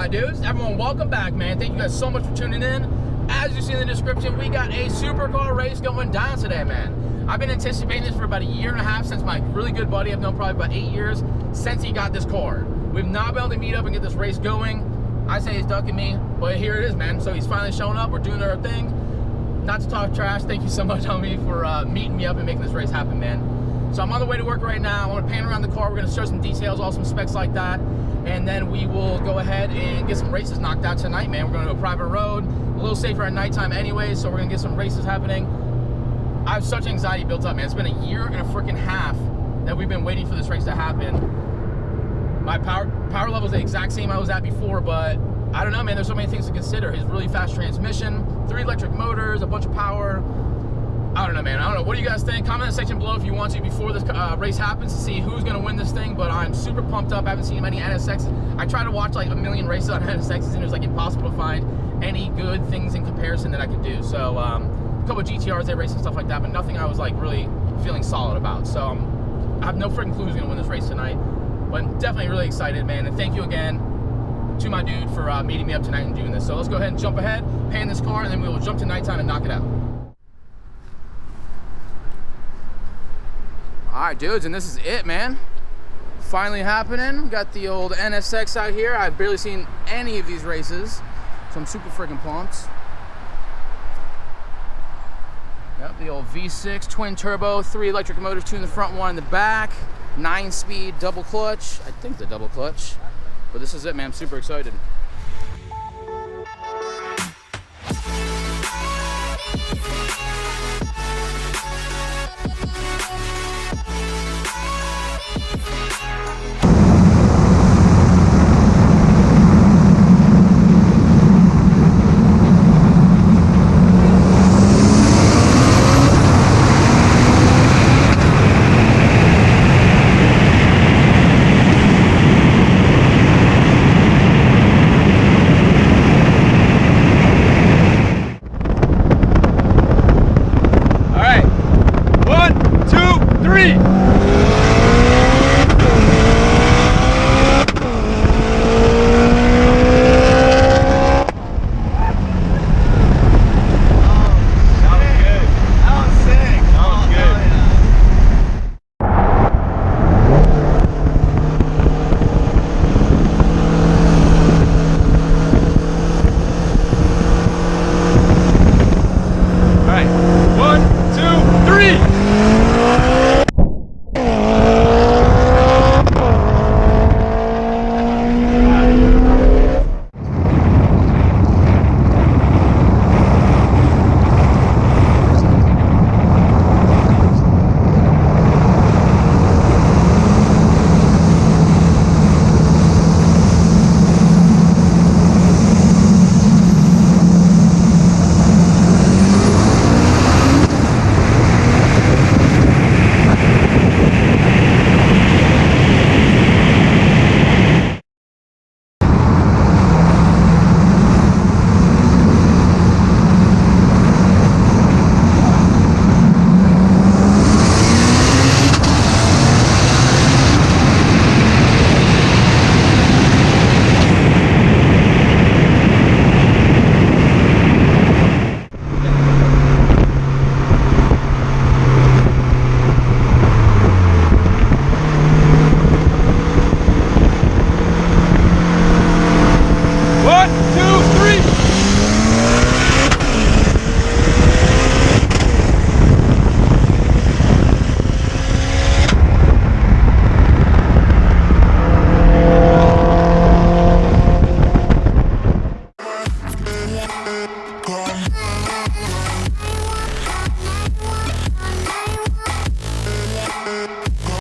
Dudes, everyone, welcome back, man. Thank you guys so much for tuning in. As you see in the description, we got a supercar race going down today, man. I've been anticipating this for about a year and a half since my really good buddy, I've known probably about 8 years since he got this car. We've not been able to meet up and get this race going. I say he's ducking me, but here it is, man. So he's finally showing up. We're doing our thing. Not to talk trash, thank you so much, homie, for meeting me up and making this race happen, man. So I'm on the way to work right now. I want to pan around the car. We're going to show some details, all some specs like that. And then we will go ahead and get some races knocked out tonight, man. We're going to a private road, a little safer at nighttime anyway, so we're going to get some races happening. I have such anxiety built up, man. It's been a year and a freaking half that we've been waiting for this race to happen. My power level is the exact same I was at before, but I don't know, man. There's so many things to consider. His really fast transmission, 3 electric motors, a bunch of power. I don't know, man. I don't know. What do you guys think? Comment in the section below if you want to before this race happens to see who's going to win this thing. But I'm super pumped up. I haven't seen many NSXs. I try to watch like a million races on NSXs, and it was like impossible to find any good things in comparison that I could do. So a couple of GTRs they race and stuff like that, but nothing I was like really feeling solid about. So I have no freaking clue who's going to win this race tonight. But I'm definitely really excited, man. And thank you again to my dude for meeting me up tonight and doing this. So let's go ahead and jump ahead, pan this car, and then we will jump to nighttime and knock it out. Alright, dudes, and this is it, man. Finally happening. We got the old NSX out here. I've barely seen any of these races, so I'm super freaking pumped. Yep, the old V6 twin turbo, 3 electric motors, 2 in the front, 1 in the back, 9-speed double clutch. I think the double clutch, but this is it, man. I'm super excited.